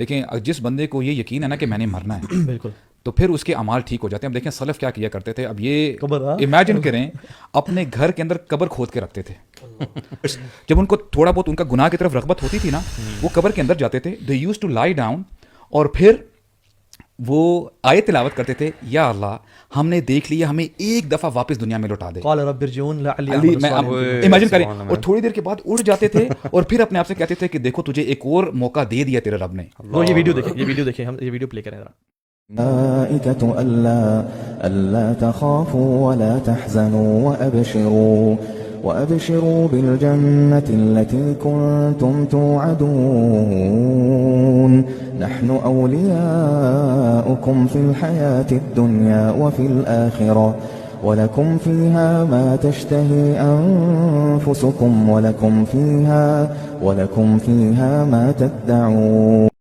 देखें जिस बंदे को ये यकीन है ना कि मैंने मरना है बिल्कुल, तो फिर उसके अमाल ठीक हो जाते हैं। अब देखें सलफ क्या किया करते थे, अब ये कब्र, हाँ। इमेजिन करें अपने घर के अंदर कब्र खोद के रखते थे। जब उनको थोड़ा बहुत उनका गुनाह की तरफ रगबत होती थी ना, वो कब्र के अंदर जाते थे, they used to lie down, और फिर वो आयत तिलावत करते थे, या अल्लाह हमने देख लिया, हमें एक दफ़ा वापस दुनिया में लौटा दे। क़ाल रब्बिरजिऊन लअल्ली अली, अअमलु मैं आप सालिहन। इमेजिन करें, सुभान और अल्लाह। थोड़ी देर के बाद उठ जाते थे और फिर अपने आप से कहते थे कि देखो तुझे एक और मौका दे दिया तेरे रब ने। वो ये वीडियो देखें, ये वीडियो देखें, हम ये वीडियो प्ले करें जरा। الملائكة ألا تخافوا ولا تحزنوا وأبشروا بالجنة التي كنتم توعدون نحن أولياؤكم في الحياة الدنيا وفي الآخرة ولكم فيها ما تشتهي أنفسكم ولكم فيها ما تدعون.